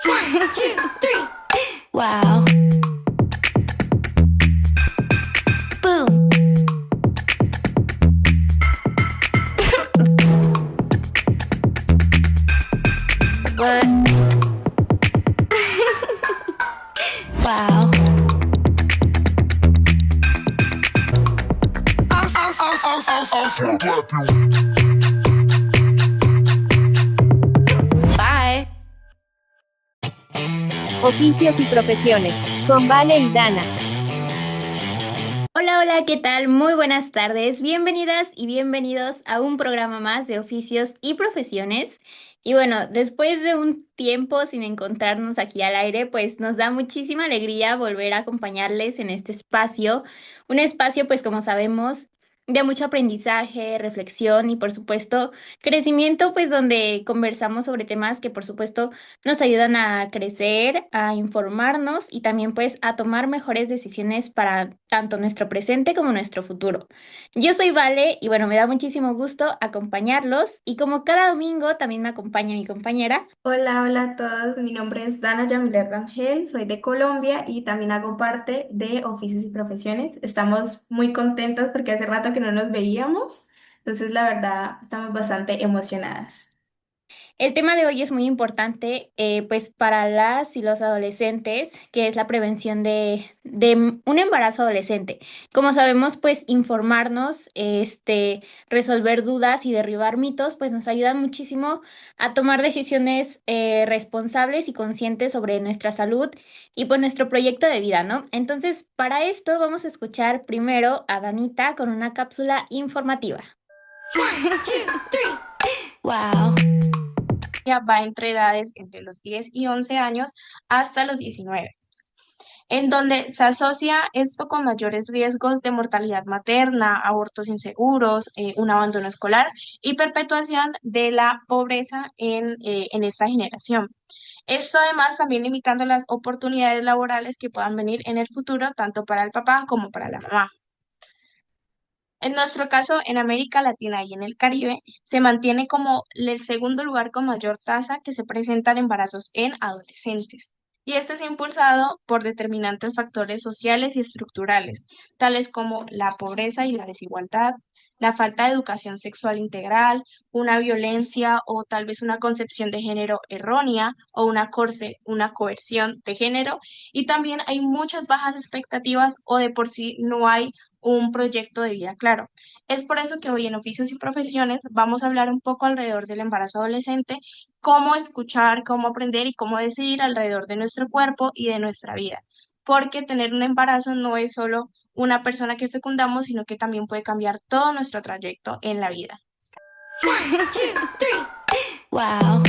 One, two, three. Wow. Boom. What? Wow. Bye. Oficios y profesiones, con Vale y Dana. Hola, hola, ¿qué tal? Muy buenas tardes. Bienvenidas y bienvenidos a un programa más de oficios y profesiones. Y bueno, después de un tiempo sin encontrarnos aquí al aire, pues nos da muchísima alegría volver a acompañarles en este espacio. Un espacio, pues como sabemos, de mucho aprendizaje, reflexión y por supuesto crecimiento, pues donde conversamos sobre temas que por supuesto nos ayudan a crecer, a informarnos y también pues a tomar mejores decisiones para tanto nuestro presente como nuestro futuro. Yo soy Vale y bueno, me da muchísimo gusto acompañarlos y como cada domingo también me acompaña mi compañera. Hola, hola a todos. Mi nombre es Dana Yamilet Rangel, soy de Colombia y también hago parte de Oficios y Profesiones. Estamos muy contentas porque hace rato que no nos veíamos, entonces la verdad estamos bastante emocionadas. El tema de hoy es muy importante, pues para las y los adolescentes, que es la prevención de un embarazo adolescente. Como sabemos, pues informarnos, resolver dudas y derribar mitos, pues nos ayudan muchísimo a tomar decisiones responsables y conscientes sobre nuestra salud y pues nuestro proyecto de vida, ¿no? Entonces, para esto vamos a escuchar primero a Danita con una cápsula informativa. One, two, three. Wow. Va entre edades entre los 10 y 11 años hasta los 19, en donde se asocia esto con mayores riesgos de mortalidad materna, abortos inseguros, un abandono escolar y perpetuación de la pobreza en esta generación. Esto además también limitando las oportunidades laborales que puedan venir en el futuro, tanto para el papá como para la mamá. En nuestro caso, en América Latina y en el Caribe, se mantiene como el segundo lugar con mayor tasa que se presentan embarazos en adolescentes. Y este es impulsado por determinantes factores sociales y estructurales, tales como la pobreza y la desigualdad, la falta de educación sexual integral, una violencia o tal vez una concepción de género errónea o una coerción de género. Y también hay muchas bajas expectativas o de por sí no hay un proyecto de vida claro. Es por eso que hoy en Oficios y Profesiones vamos a hablar un poco alrededor del embarazo adolescente, cómo escuchar, cómo aprender y cómo decidir alrededor de nuestro cuerpo y de nuestra vida. Porque tener un embarazo no es solo una persona que fecundamos, sino que también puede cambiar todo nuestro trayecto en la vida. One, two, three. Wow.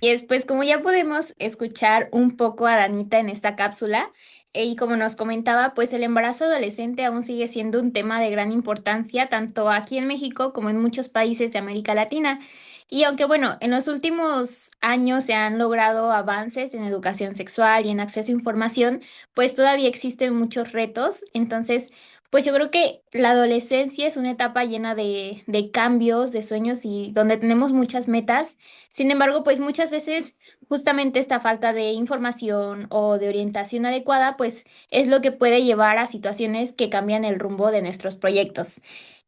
Y después, como ya podemos escuchar un poco a Danita en esta cápsula, y como nos comentaba, pues el embarazo adolescente aún sigue siendo un tema de gran importancia, tanto aquí en México como en muchos países de América Latina. Y aunque bueno, en los últimos años se han logrado avances en educación sexual y en acceso a información, pues todavía existen muchos retos. Entonces, pues yo creo que la adolescencia es una etapa llena de cambios, de sueños y donde tenemos muchas metas. Sin embargo, pues muchas veces justamente esta falta de información o de orientación adecuada, pues es lo que puede llevar a situaciones que cambian el rumbo de nuestros proyectos.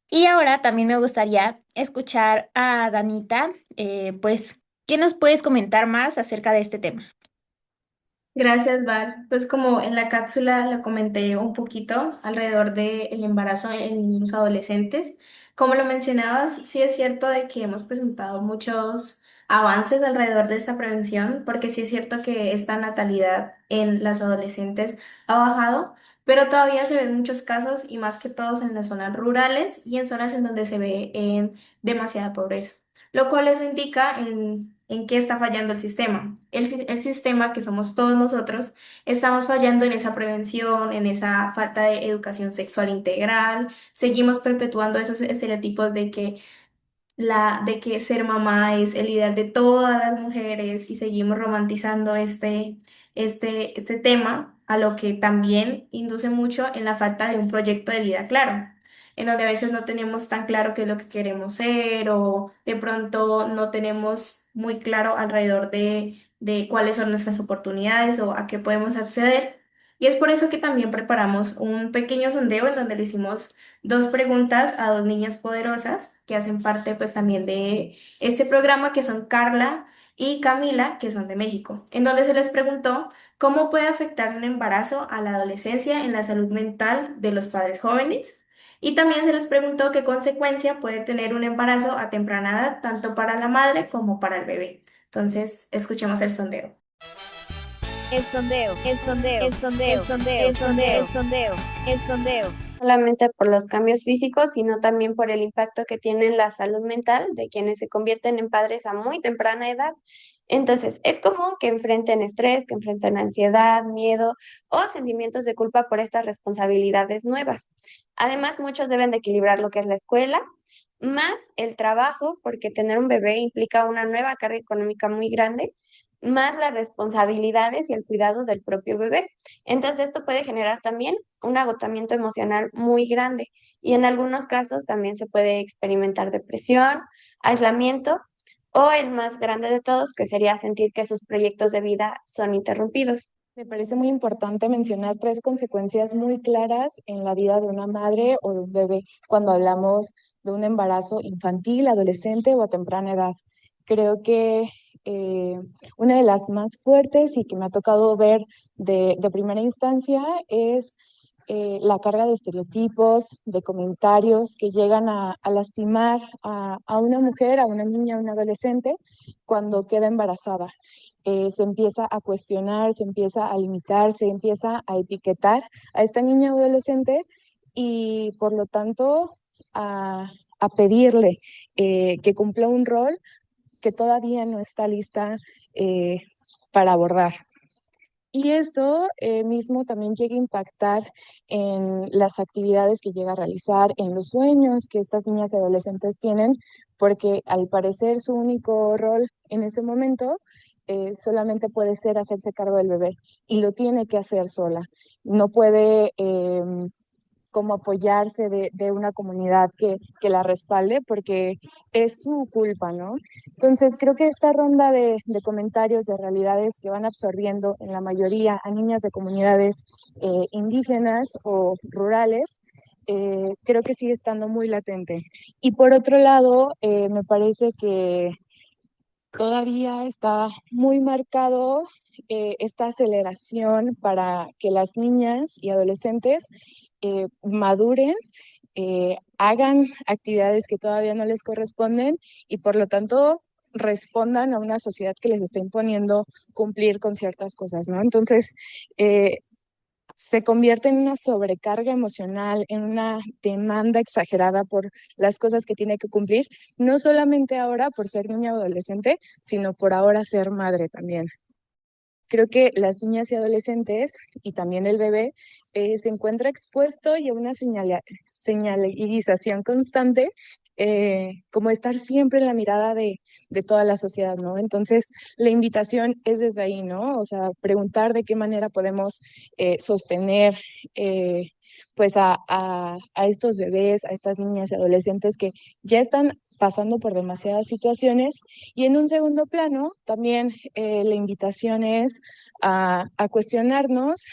Y ahora también me gustaría escuchar a Danita, pues, ¿qué nos puedes comentar más acerca de este tema? Gracias, Val. Pues como en la cápsula lo comenté un poquito alrededor del embarazo en los adolescentes, como lo mencionabas, sí es cierto de que hemos presentado muchos avances alrededor de esta prevención, porque sí es cierto que esta natalidad en las adolescentes ha bajado, pero todavía se ven muchos casos y más que todos en las zonas rurales y en zonas en donde se ve en demasiada pobreza, lo cual eso indica en qué está fallando el sistema. El sistema, que somos todos nosotros, estamos fallando en esa prevención, en esa falta de educación sexual integral, seguimos perpetuando esos estereotipos de que ser mamá es el ideal de todas las mujeres y seguimos romantizando este tema, a lo que también induce mucho en la falta de un proyecto de vida claro, en donde a veces no tenemos tan claro qué es lo que queremos ser o de pronto no tenemos muy claro alrededor de cuáles son nuestras oportunidades o a qué podemos acceder. Y es por eso que también preparamos un pequeño sondeo en donde le hicimos dos preguntas a dos niñas poderosas que hacen parte pues también de este programa, que son Carla y Camila, que son de México, en donde se les preguntó cómo puede afectar un embarazo a la adolescencia en la salud mental de los padres jóvenes. Y también se les preguntó qué consecuencia puede tener un embarazo a temprana edad, tanto para la madre como para el bebé. Entonces, escuchemos el sondeo. El sondeo, el sondeo, el sondeo, el sondeo, el sondeo, el sondeo, el sondeo. Solamente por los cambios físicos, sino también por el impacto que tiene en la salud mental de quienes se convierten en padres a muy temprana edad. Entonces, es común que enfrenten estrés, que enfrenten ansiedad, miedo o sentimientos de culpa por estas responsabilidades nuevas. Además, muchos deben de equilibrar lo que es la escuela, más el trabajo, porque tener un bebé implica una nueva carga económica muy grande, más las responsabilidades y el cuidado del propio bebé. Entonces, esto puede generar también un agotamiento emocional muy grande y en algunos casos también se puede experimentar depresión, aislamiento o el más grande de todos, que sería sentir que sus proyectos de vida son interrumpidos. Me parece muy importante mencionar tres consecuencias muy claras en la vida de una madre o de un bebé cuando hablamos de un embarazo infantil, adolescente o a temprana edad. Creo que eh, una de las más fuertes y que me ha tocado ver de primera instancia es la carga de estereotipos, de comentarios que llegan a lastimar a una mujer, a una niña, a una adolescente cuando queda embarazada. Se empieza a cuestionar, se empieza a limitar, se empieza a etiquetar a esta niña o adolescente y por lo tanto a pedirle que cumpla un rol que todavía no está lista para abordar. Y eso mismo también llega a impactar en las actividades que llega a realizar, en los sueños que estas niñas y adolescentes tienen, porque al parecer su único rol en ese momento solamente puede ser hacerse cargo del bebé y lo tiene que hacer sola. No puede como apoyarse de una comunidad que la respalde porque es su culpa, ¿no? Entonces creo que esta ronda de comentarios, de realidades que van absorbiendo en la mayoría a niñas de comunidades indígenas o rurales, creo que sigue estando muy latente. Y por otro lado, me parece que todavía está muy marcado esta aceleración para que las niñas y adolescentes maduren, hagan actividades que todavía no les corresponden y por lo tanto respondan a una sociedad que les está imponiendo cumplir con ciertas cosas, ¿no? Entonces, se convierte en una sobrecarga emocional, en una demanda exagerada por las cosas que tiene que cumplir, no solamente ahora por ser niña o adolescente, sino por ahora ser madre también. Creo que las niñas y adolescentes y también el bebé se encuentra expuesto y a una señalización constante, como estar siempre en la mirada de toda la sociedad, ¿no? Entonces, la invitación es desde ahí, ¿no? O sea, preguntar de qué manera podemos sostener pues a estos bebés, a estas niñas y adolescentes que ya están pasando por demasiadas situaciones. Y en un segundo plano, también la invitación es a cuestionarnos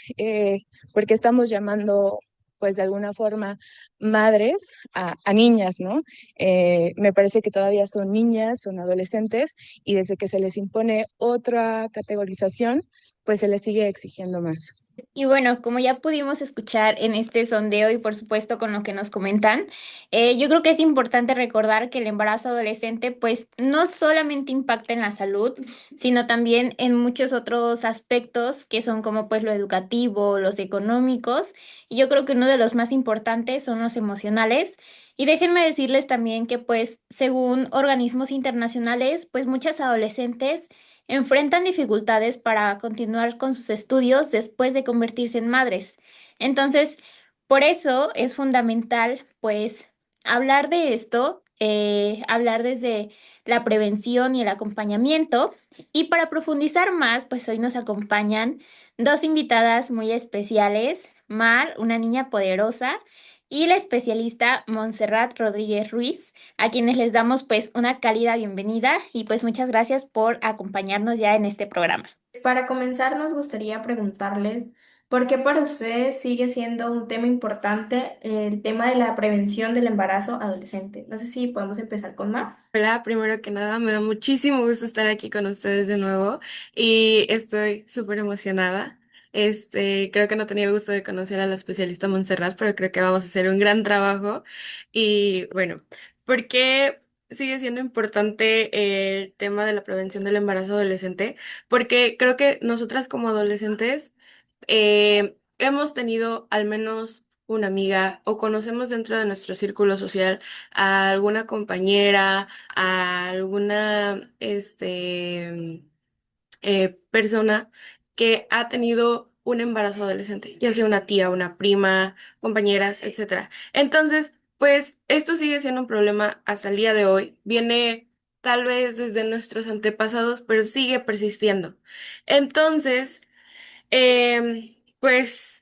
por qué estamos llamando pues de alguna forma madres a niñas, ¿no? Me parece que todavía son niñas, son adolescentes y desde que se les impone otra categorización, pues se les sigue exigiendo más. Y bueno, como ya pudimos escuchar en este sondeo y por supuesto con lo que nos comentan, yo creo que es importante recordar que el embarazo adolescente pues no solamente impacta en la salud, sino también en muchos otros aspectos que son como pues lo educativo, los económicos, y yo creo que uno de los más importantes son los emocionales. Y déjenme decirles también que pues según organismos internacionales, pues muchas adolescentes enfrentan dificultades para continuar con sus estudios después de convertirse en madres. Entonces, por eso es fundamental, pues, hablar de esto, hablar desde la prevención y el acompañamiento. Y para profundizar más, pues hoy nos acompañan dos invitadas muy especiales, Mar, una niña poderosa, y la especialista Montserrat Rodríguez Ruiz, a quienes les damos pues una cálida bienvenida y pues muchas gracias por acompañarnos ya en este programa. Para comenzar, nos gustaría preguntarles por qué para ustedes sigue siendo un tema importante el tema de la prevención del embarazo adolescente. No sé si podemos empezar con Mar. Hola, primero que nada, me da muchísimo gusto estar aquí con ustedes de nuevo y estoy súper emocionada. Creo que no tenía el gusto de conocer a la especialista Montserrat, pero creo que vamos a hacer un gran trabajo. Y bueno, ¿por qué sigue siendo importante el tema de la prevención del embarazo adolescente? Porque creo que nosotras como adolescentes hemos tenido al menos una amiga o conocemos dentro de nuestro círculo social a alguna compañera, a alguna persona que ha tenido un embarazo adolescente, ya sea una tía, una prima, compañeras, etcétera. Entonces, pues esto sigue siendo un problema hasta el día de hoy. Viene tal vez desde nuestros antepasados, pero sigue persistiendo. Entonces, pues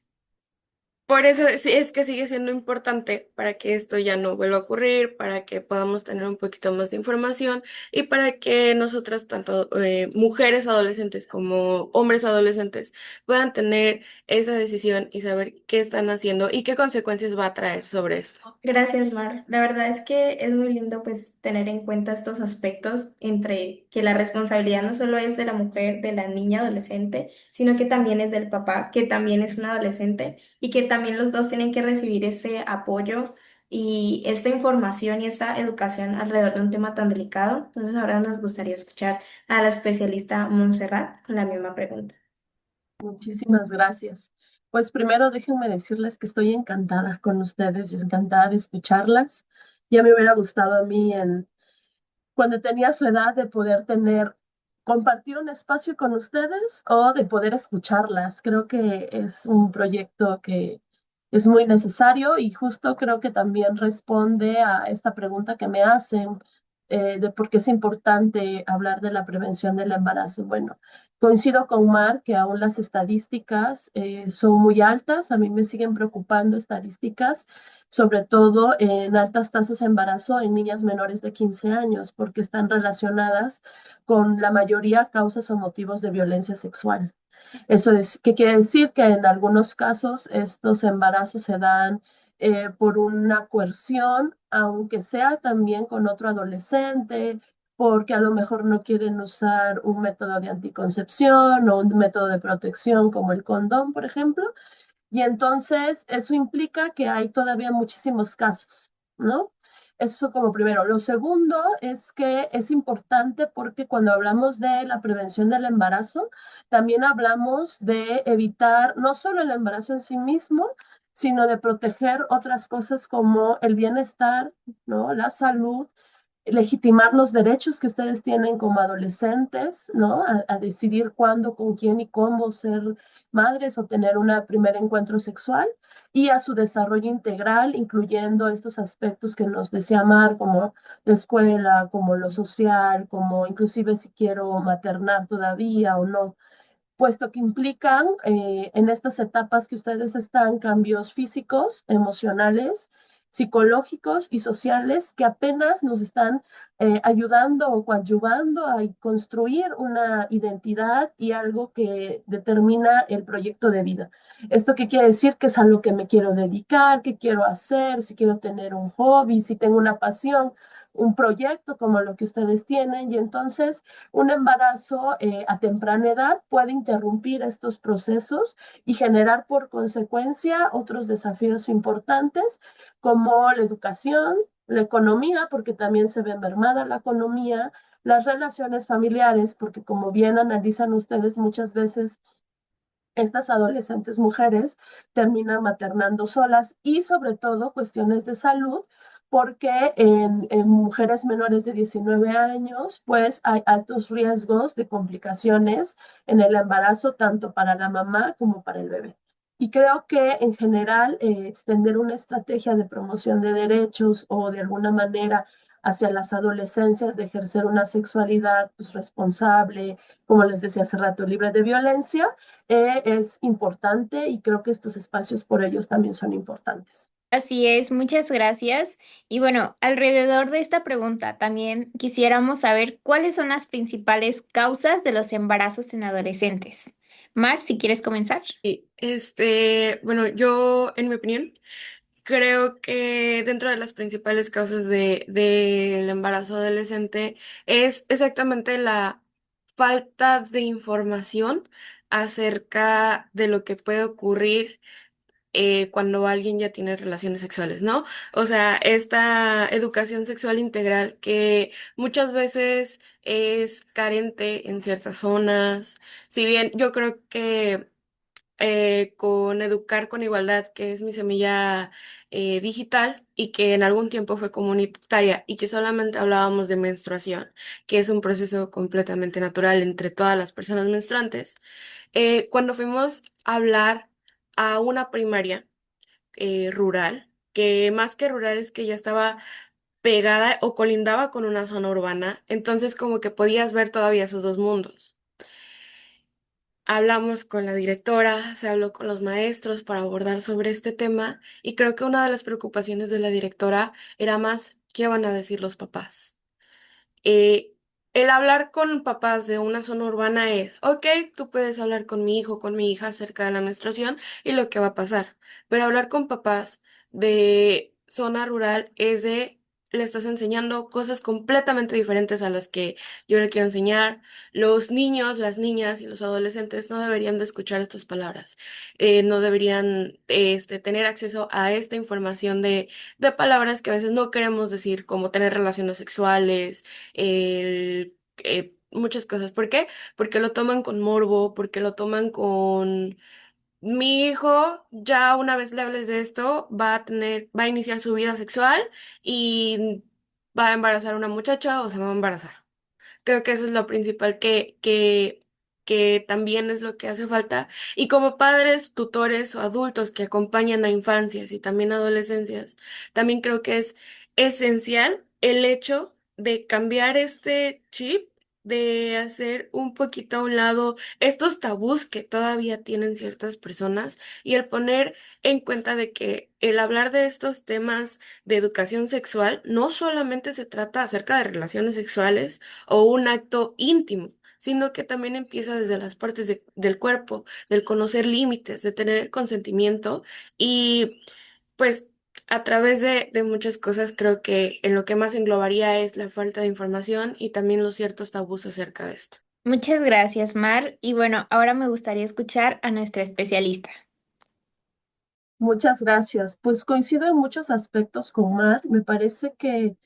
por eso sí es que sigue siendo importante para que esto ya no vuelva a ocurrir, para que podamos tener un poquito más de información y para que nosotras, tanto mujeres adolescentes como hombres adolescentes, puedan tener esa decisión y saber qué están haciendo y qué consecuencias va a traer sobre esto. Gracias, Mar. La verdad es que es muy lindo pues tener en cuenta estos aspectos entre que la responsabilidad no solo es de la mujer, de la niña adolescente, sino que también es del papá, que también es un adolescente y que también los dos tienen que recibir ese apoyo y esta información y esta educación alrededor de un tema tan delicado. Entonces ahora nos gustaría escuchar a la especialista Montserrat con la misma pregunta. Muchísimas gracias. Pues primero déjenme decirles que estoy encantada con ustedes y encantada de escucharlas. Ya me hubiera gustado a mí cuando tenía su edad de poder compartir un espacio con ustedes o de poder escucharlas. Creo que es un proyecto que es muy necesario y justo creo que también responde a esta pregunta que me hacen de por qué es importante hablar de la prevención del embarazo. Bueno, coincido con Mar que aún las estadísticas son muy altas. A mí me siguen preocupando estadísticas sobre todo en altas tasas de embarazo en niñas menores de 15 años, porque están relacionadas con la mayoría causas o motivos de violencia sexual. Eso es, ¿qué quiere decir? Que en algunos casos estos embarazos se dan por una coerción, aunque sea también con otro adolescente, porque a lo mejor no quieren usar un método de anticoncepción o un método de protección como el condón, por ejemplo, y entonces eso implica que hay todavía muchísimos casos, ¿no? Eso como primero. Lo segundo es que es importante porque cuando hablamos de la prevención del embarazo, también hablamos de evitar no solo el embarazo en sí mismo, sino de proteger otras cosas como el bienestar, ¿no? La salud, legitimar los derechos que ustedes tienen como adolescentes, ¿no? A decidir cuándo, con quién y cómo ser madres o tener un primer encuentro sexual y a su desarrollo integral, incluyendo estos aspectos que nos decía Mar, como la escuela, como lo social, como inclusive si quiero maternar todavía o no, puesto que implican en estas etapas que ustedes están cambios físicos, emocionales, psicológicos y sociales que apenas nos están ayudando o coadyuvando a construir una identidad y algo que determina el proyecto de vida. ¿Esto qué quiere decir? Que es a lo que me quiero dedicar, qué quiero hacer, si quiero tener un hobby, si tengo una pasión, un proyecto como lo que ustedes tienen. Y entonces un embarazo a temprana edad puede interrumpir estos procesos y generar por consecuencia otros desafíos importantes como la educación, la economía, porque también se ve mermada la economía, las relaciones familiares, porque como bien analizan ustedes muchas veces estas adolescentes mujeres terminan maternando solas y sobre todo cuestiones de salud, porque en mujeres menores de 19 años, pues hay altos riesgos de complicaciones en el embarazo, tanto para la mamá como para el bebé. Y creo que en general extender una estrategia de promoción de derechos o de alguna manera hacia las adolescencias de ejercer una sexualidad pues, responsable, como les decía hace rato, libre de violencia, es importante y creo que estos espacios por ellos también son importantes. Así es, muchas gracias. Y bueno, alrededor de esta pregunta también quisiéramos saber cuáles son las principales causas de los embarazos en adolescentes. Mar, si quieres comenzar. Y bueno, yo, en mi opinión, creo que dentro de las principales causas del embarazo adolescente es exactamente la falta de información acerca de lo que puede ocurrir cuando alguien ya tiene relaciones sexuales, ¿no? O sea, esta educación sexual integral que muchas veces es carente en ciertas zonas. Si bien yo creo que con Educar con Igualdad, que es mi semilla digital y que en algún tiempo fue comunitaria y que solamente hablábamos de menstruación, que es un proceso completamente natural entre todas las personas menstruantes, cuando fuimos a hablar a una primaria rural, que más que rural es que ya estaba pegada o colindaba con una zona urbana, entonces como que podías ver todavía esos dos mundos. Hablamos con la directora, se habló con los maestros para abordar sobre este tema y creo que una de las preocupaciones de la directora era más qué van a decir los papás. Eh, el hablar con papás de una zona urbana es, ok, tú puedes hablar con mi hijo, con mi hija acerca de la menstruación y lo que va a pasar, pero hablar con papás de zona rural es de, le estás enseñando cosas completamente diferentes a las que yo le quiero enseñar. Los niños, las niñas y los adolescentes no deberían de escuchar estas palabras, no deberían tener acceso a esta información de palabras que a veces no queremos decir, como tener relaciones sexuales muchas cosas. ¿Por qué? Porque lo toman con morbo, porque lo toman con mi hijo, ya una vez le hables de esto, va a iniciar su vida sexual y va a embarazar a una muchacha o se va a embarazar. Creo que eso es lo principal que también es lo que hace falta. Y como padres, tutores o adultos que acompañan a infancias y también adolescencias, también creo que es esencial el hecho de cambiar este chip, de hacer un poquito a un lado estos tabús que todavía tienen ciertas personas y el poner en cuenta de que el hablar de estos temas de educación sexual no solamente se trata acerca de relaciones sexuales, o un acto íntimo, sino que también empieza desde las partes del cuerpo, del conocer límites, de tener consentimiento y pues a través de muchas cosas creo que en lo que más englobaría es la falta de información y también los ciertos tabús acerca de esto. Muchas gracias, Mar. Y bueno, ahora me gustaría escuchar a nuestra especialista. Muchas gracias. Pues coincido en muchos aspectos con Mar. Me parece que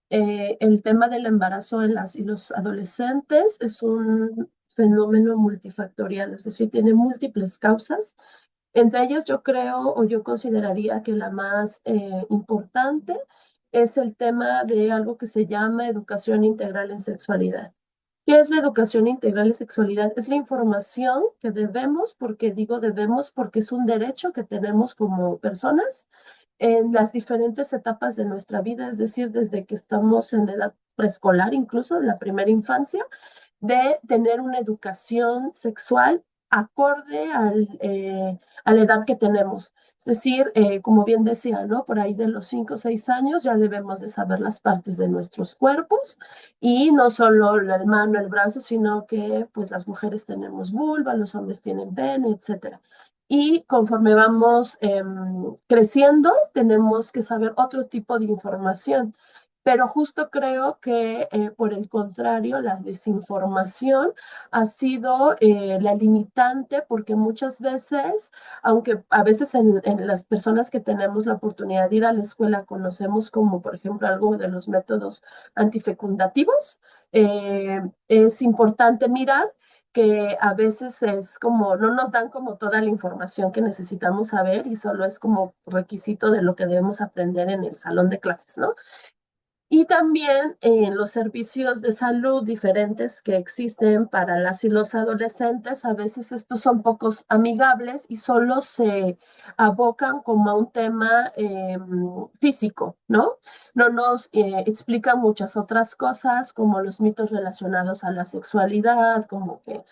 el tema del embarazo en las y los adolescentes es un fenómeno multifactorial, es decir, tiene múltiples causas. Entre ellas yo creo o yo consideraría que la más importante es el tema de algo que se llama educación integral en sexualidad. ¿Qué es la educación integral en sexualidad? Es la información que debemos, porque digo debemos porque es un derecho que tenemos como personas en las diferentes etapas de nuestra vida, es decir, desde que estamos en la edad preescolar, incluso en la primera infancia, de tener una educación sexual acorde a la edad que tenemos. Es decir, como bien decía, ¿no? Por ahí de los 5 o 6 años ya debemos de saber las partes de nuestros cuerpos y no solo la mano, el brazo, sino que pues las mujeres tenemos vulva, los hombres tienen pene, etcétera. Y conforme vamos creciendo, tenemos que saber otro tipo de información. Pero justo creo que, por el contrario, la desinformación ha sido la limitante porque muchas veces, aunque a veces en las personas que tenemos la oportunidad de ir a la escuela conocemos como, por ejemplo, algo de los métodos antifecundativos, es importante mirar que a veces es como, no nos dan como toda la información que necesitamos saber y solo es como requisito de lo que debemos aprender en el salón de clases, ¿no? Y también en los servicios de salud diferentes que existen para las y los adolescentes, a veces estos son pocos amigables y solo se abocan como a un tema físico, ¿no? No nos explican muchas otras cosas como los mitos relacionados a la sexualidad, como que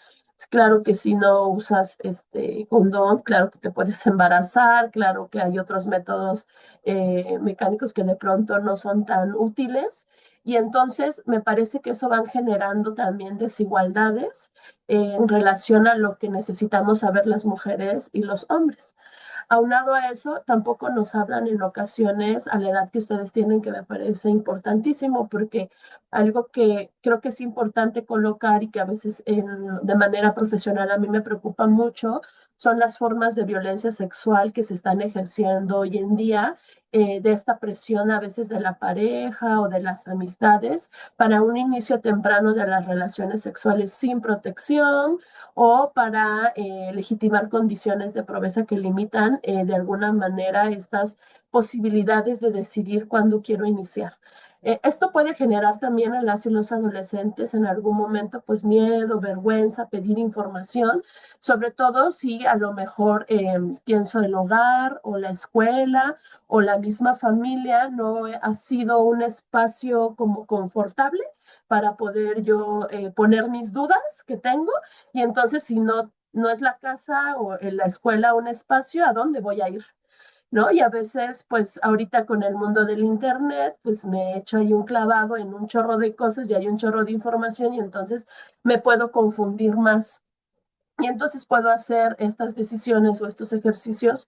Claro que si no usas este condón, claro que te puedes embarazar, claro que hay otros métodos mecánicos que de pronto no son tan útiles. Y entonces me parece que eso van generando también desigualdades en relación a lo que necesitamos saber las mujeres y los hombres. Aunado a eso, tampoco nos hablan en ocasiones a la edad que ustedes tienen, que me parece importantísimo, porque algo que creo que es importante colocar y que a veces de manera profesional a mí me preocupa mucho son las formas de violencia sexual que se están ejerciendo hoy en día, de esta presión a veces de la pareja o de las amistades para un inicio temprano de las relaciones sexuales sin protección o para legitimar condiciones de pobreza que limitan de alguna manera estas posibilidades de decidir cuándo quiero iniciar. Esto puede generar también en las y los adolescentes en algún momento pues miedo, vergüenza, pedir información, sobre todo si a lo mejor pienso el hogar o la escuela o la misma familia no ha sido un espacio como confortable para poder yo poner mis dudas que tengo y entonces si no es la casa o en la escuela un espacio, ¿a dónde voy a ir? ¿No? Y a veces, pues ahorita con el mundo del internet, pues me he hecho ahí un clavado en un chorro de cosas y hay un chorro de información y entonces me puedo confundir más. Y entonces puedo hacer estas decisiones o estos ejercicios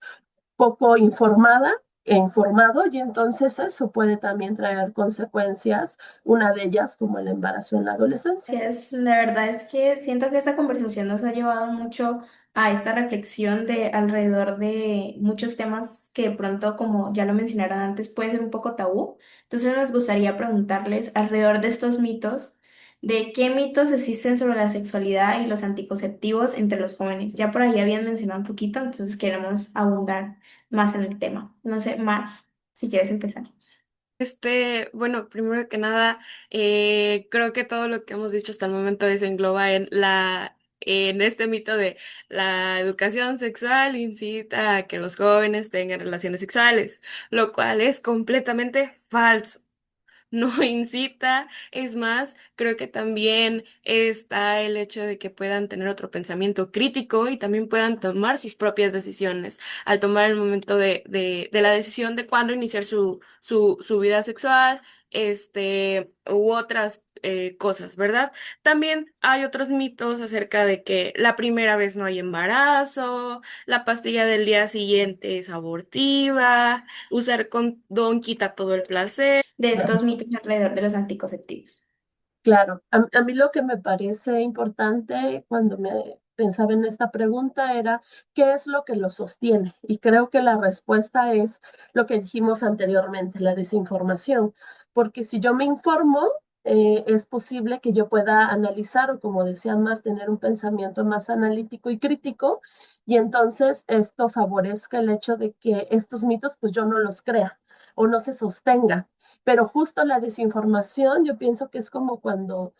poco informada e informado y entonces eso puede también traer consecuencias, una de ellas como el embarazo en la adolescencia. La verdad es que siento que esta conversación nos ha llevado mucho a esta reflexión de alrededor de muchos temas que de pronto, como ya lo mencionaron antes, puede ser un poco tabú. Entonces nos gustaría preguntarles alrededor de estos mitos, de qué mitos existen sobre la sexualidad y los anticonceptivos entre los jóvenes. Ya por ahí habían mencionado un poquito, entonces queremos abundar más en el tema. No sé, Mar, si quieres empezar. Bueno, primero que nada, creo que todo lo que hemos dicho hasta el momento desengloba en este mito de la educación sexual incita a que los jóvenes tengan relaciones sexuales, lo cual es completamente falso. No incita, es más, creo que también está el hecho de que puedan tener otro pensamiento crítico y también puedan tomar sus propias decisiones al tomar el momento de la decisión de cuándo iniciar su vida sexual, u otras cosas, ¿verdad? También hay otros mitos acerca de que la primera vez no hay embarazo, la pastilla del día siguiente es abortiva, usar condón quita todo el placer. De estos mitos alrededor de los anticonceptivos. Claro, a mí lo que me parece importante cuando me pensaba en esta pregunta era ¿qué es lo que lo sostiene? Y creo que la respuesta es lo que dijimos anteriormente, la desinformación, porque si yo me informo, es posible que yo pueda analizar o como decía Mar, tener un pensamiento más analítico y crítico, y entonces esto favorezca el hecho de que estos mitos pues yo no los crea o no se sostenga. Pero justo la desinformación, yo pienso que es como cuando,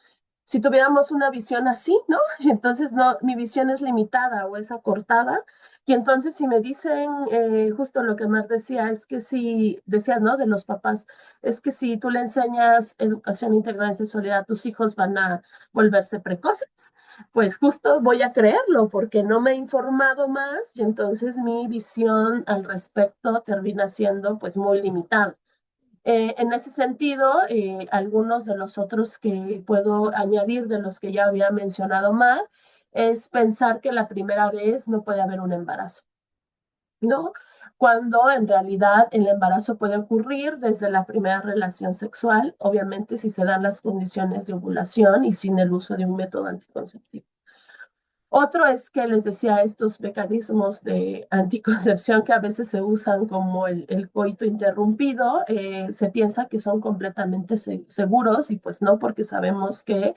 si tuviéramos una visión así, ¿no? Y entonces no, mi visión es limitada o es acortada. Y entonces si me dicen justo lo que Mar decía, es que si, decía, ¿no? De los papás, es que si tú le enseñas educación integral en sexualidad a tus hijos van a volverse precoces, pues justo voy a creerlo porque no me he informado más y entonces mi visión al respecto termina siendo pues muy limitada. En ese sentido, algunos de los otros que puedo añadir de los que ya había mencionado Mar, es pensar que la primera vez no puede haber un embarazo, ¿no? Cuando en realidad el embarazo puede ocurrir desde la primera relación sexual, obviamente si se dan las condiciones de ovulación y sin el uso de un método anticonceptivo. Otro es que les decía estos mecanismos de anticoncepción que a veces se usan como el coito interrumpido, se piensa que son completamente seguros y pues no, porque sabemos que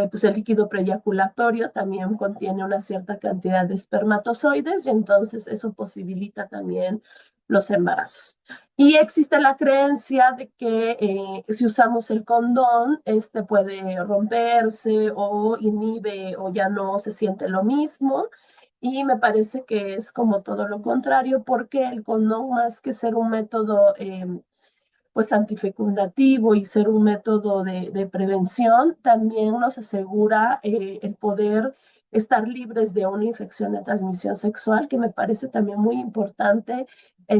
pues el líquido preeyaculatorio también contiene una cierta cantidad de espermatozoides y entonces eso posibilita también los embarazos. Y existe la creencia de que si usamos el condón, este puede romperse o inhibe o ya no se siente lo mismo. Y me parece que es como todo lo contrario, porque el condón, más que ser un método pues antifecundativo y ser un método de prevención, también nos asegura el poder estar libres de una infección de transmisión sexual, que me parece también muy importante,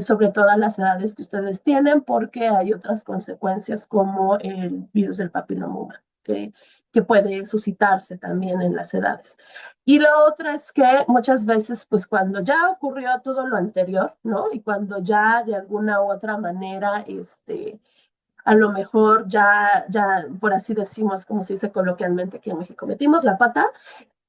sobre todo a las edades que ustedes tienen, porque hay otras consecuencias como el virus del papiloma humano, que puede suscitarse también en las edades. Y la otra es que muchas veces, pues cuando ya ocurrió todo lo anterior, ¿no? Y cuando ya de alguna u otra manera, a lo mejor ya, por así decimos, como se dice coloquialmente aquí en México, metimos la pata,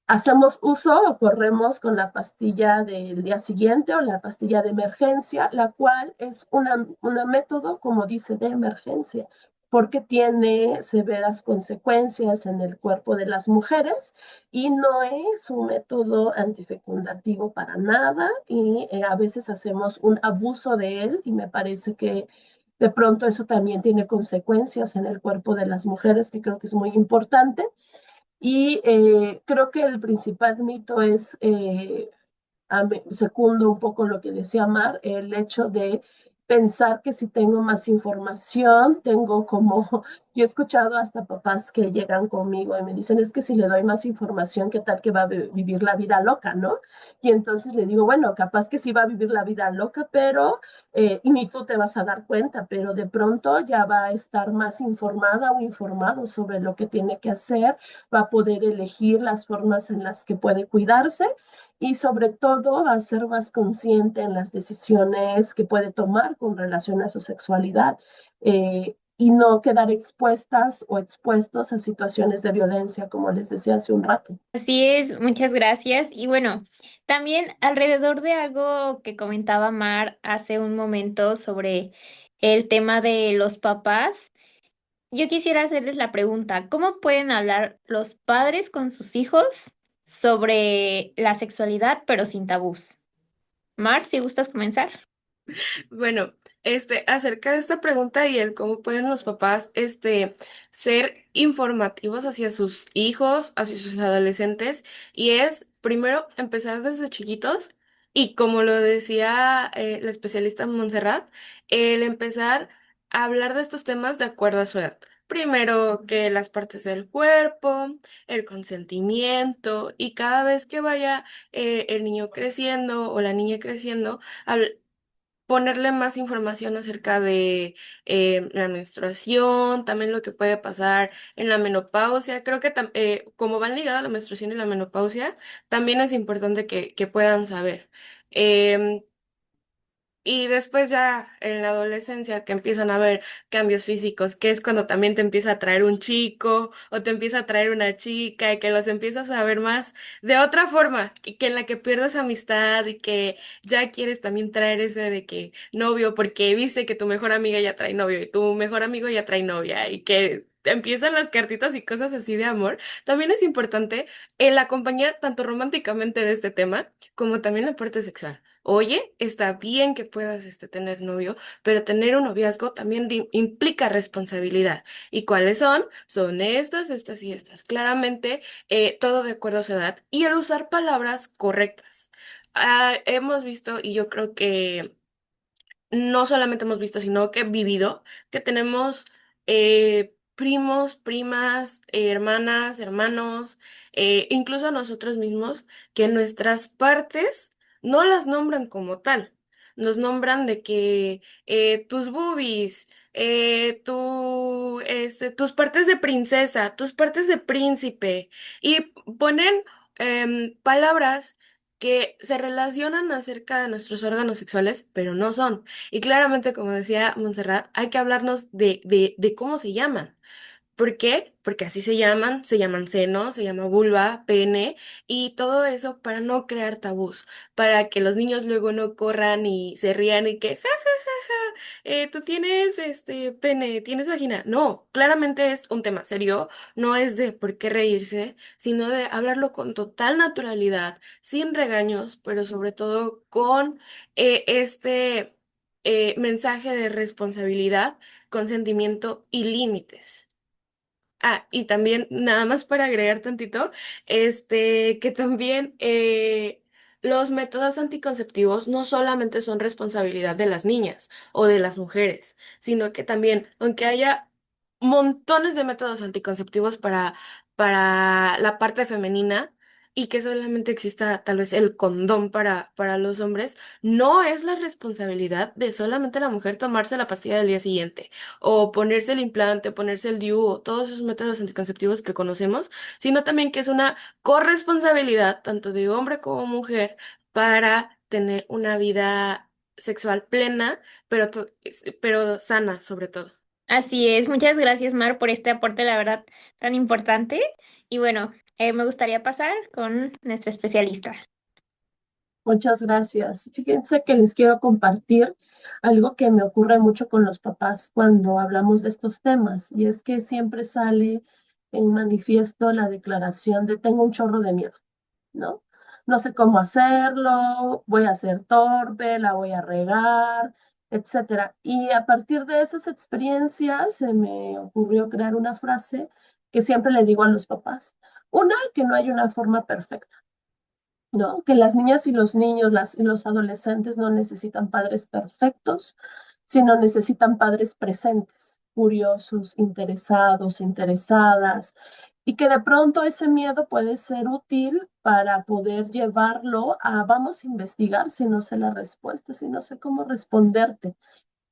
hacemos uso o corremos con la pastilla del día siguiente o la pastilla de emergencia, la cual es una método, como dice, de emergencia, porque tiene severas consecuencias en el cuerpo de las mujeres y no es un método antifecundativo para nada y a veces hacemos un abuso de él y me parece que de pronto eso también tiene consecuencias en el cuerpo de las mujeres, que creo que es muy importante. Y creo que el principal mito es, secundo un poco lo que decía Mar, el hecho de pensar que si tengo más información, tengo como, yo he escuchado hasta papás que llegan conmigo y me dicen, es que si le doy más información, ¿qué tal que va a vivir la vida loca, no? Y entonces le digo, bueno, capaz que sí va a vivir la vida loca, pero, y ni tú te vas a dar cuenta, pero de pronto ya va a estar más informada o informado sobre lo que tiene que hacer, va a poder elegir las formas en las que puede cuidarse y sobre todo va a ser más consciente en las decisiones que puede tomar con relación a su sexualidad y no quedar expuestas o expuestos a situaciones de violencia, como les decía hace un rato. Así es, muchas gracias. Y bueno, también alrededor de algo que comentaba Mar hace un momento sobre el tema de los papás, yo quisiera hacerles la pregunta, ¿cómo pueden hablar los padres con sus hijos sobre la sexualidad, pero sin tabús? Mar, si gustas comenzar. Bueno, acerca de esta pregunta y el cómo pueden los papás, ser informativos hacia sus hijos, hacia sus adolescentes, y es primero empezar desde chiquitos, y como lo decía la especialista Montserrat, el empezar a hablar de estos temas de acuerdo a su edad. Primero que las partes del cuerpo, el consentimiento, y cada vez que vaya el niño creciendo o la niña creciendo, ponerle más información acerca de la menstruación, también lo que puede pasar en la menopausia. Creo que como van ligadas la menstruación y la menopausia, también es importante que puedan saber. Em, y después ya en la adolescencia que empiezan a ver cambios físicos, que es cuando también te empieza a traer un chico o te empieza a traer una chica y que los empiezas a ver más de otra forma, y que en la que pierdes amistad y que ya quieres también traer ese de que novio porque viste que tu mejor amiga ya trae novio y tu mejor amigo ya trae novia y que te empiezan las cartitas y cosas así de amor. También es importante el acompañar tanto románticamente de este tema como también la parte sexual. Oye, está bien que puedas tener novio, pero tener un noviazgo también implica responsabilidad. ¿Y cuáles son? Son estas y estas. Claramente, todo de acuerdo a su edad y el usar palabras correctas. Hemos visto, y yo creo que no solamente hemos visto, sino que vivido, que tenemos primos, primas, hermanas, hermanos, incluso nosotros mismos, que nuestras partes no las nombran como tal. Nos nombran de que tus boobies, tus partes de princesa, tus partes de príncipe, y ponen palabras que se relacionan acerca de nuestros órganos sexuales, pero no son. Y claramente, como decía Montserrat, hay que hablarnos de cómo se llaman. ¿Por qué? Porque así se llaman seno, se llama vulva, pene y todo eso para no crear tabús, para que los niños luego no corran y se rían y que, ja, ja, ja, ja, tú tienes pene, tienes vagina. No, claramente es un tema serio, no es de por qué reírse, sino de hablarlo con total naturalidad, sin regaños, pero sobre todo con mensaje de responsabilidad, consentimiento y límites. Ah, y también, nada más para agregar tantito, que también los métodos anticonceptivos no solamente son responsabilidad de las niñas o de las mujeres, sino que también, aunque haya montones de métodos anticonceptivos para la parte femenina, y que solamente exista tal vez el condón para los hombres, no es la responsabilidad de solamente la mujer tomarse la pastilla del día siguiente, o ponerse el implante, o ponerse el DIU, o todos esos métodos anticonceptivos que conocemos, sino también que es una corresponsabilidad tanto de hombre como mujer para tener una vida sexual plena, pero sana sobre todo. Así es, muchas gracias Mar por este aporte, la verdad, tan importante. Y bueno, me gustaría pasar con nuestra especialista. Muchas gracias. Fíjense que les quiero compartir algo que me ocurre mucho con los papás cuando hablamos de estos temas, y es que siempre sale en manifiesto la declaración de tengo un chorro de miedo, ¿no? No sé cómo hacerlo, voy a ser torpe, la voy a regar, etcétera. Y a partir de esas experiencias se me ocurrió crear una frase que siempre le digo a los papás. Una, que no hay una forma perfecta, ¿no? Que las niñas y los niños, y los adolescentes no necesitan padres perfectos, sino necesitan padres presentes, curiosos, interesados, interesadas, y que de pronto ese miedo puede ser útil para poder llevarlo a, vamos a investigar si no sé la respuesta, si no sé cómo responderte,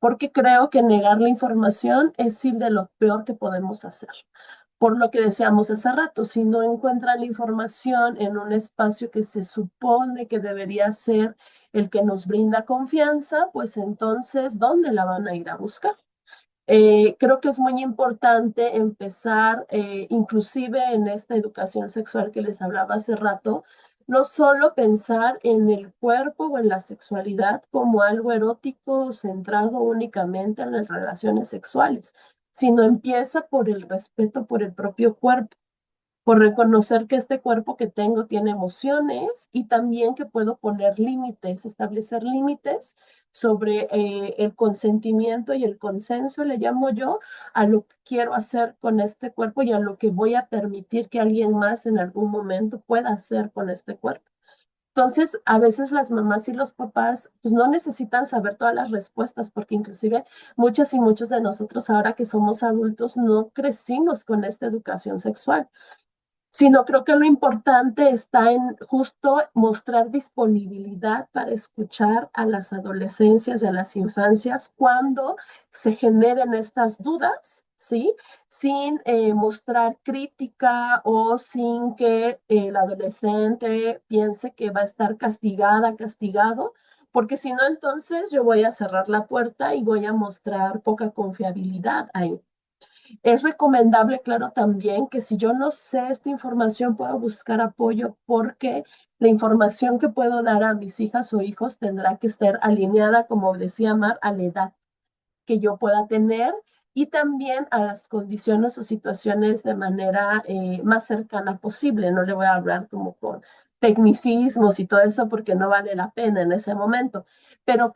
porque creo que negar la información es ir de lo peor que podemos hacer. Por lo que decíamos hace rato, si no encuentran la información en un espacio que se supone que debería ser el que nos brinda confianza, pues entonces, ¿dónde la van a ir a buscar? Creo que es muy importante empezar, inclusive en esta educación sexual que les hablaba hace rato, no solo pensar en el cuerpo o en la sexualidad como algo erótico centrado únicamente en las relaciones sexuales, sino empieza por el respeto por el propio cuerpo, por reconocer que este cuerpo que tengo tiene emociones y también que puedo poner límites, establecer límites sobre el consentimiento y el consenso, le llamo yo, a lo que quiero hacer con este cuerpo y a lo que voy a permitir que alguien más en algún momento pueda hacer con este cuerpo. Entonces, a veces las mamás y los papás pues no necesitan saber todas las respuestas, porque inclusive muchas y muchos de nosotros ahora que somos adultos no crecimos con esta educación sexual, sino creo que lo importante está en justo mostrar disponibilidad para escuchar a las adolescencias y a las infancias cuando se generen estas dudas, ¿sí? Sin mostrar crítica o sin que el adolescente piense que va a estar castigada, castigado, porque si no, entonces yo voy a cerrar la puerta y voy a mostrar poca confiabilidad ahí. Es recomendable, claro, también que si yo no sé esta información, puedo buscar apoyo, porque la información que puedo dar a mis hijas o hijos tendrá que estar alineada, como decía Mar, a la edad que yo pueda tener y también a las condiciones o situaciones de manera más cercana posible. No le voy a hablar como con tecnicismos y todo eso porque no vale la pena en ese momento, pero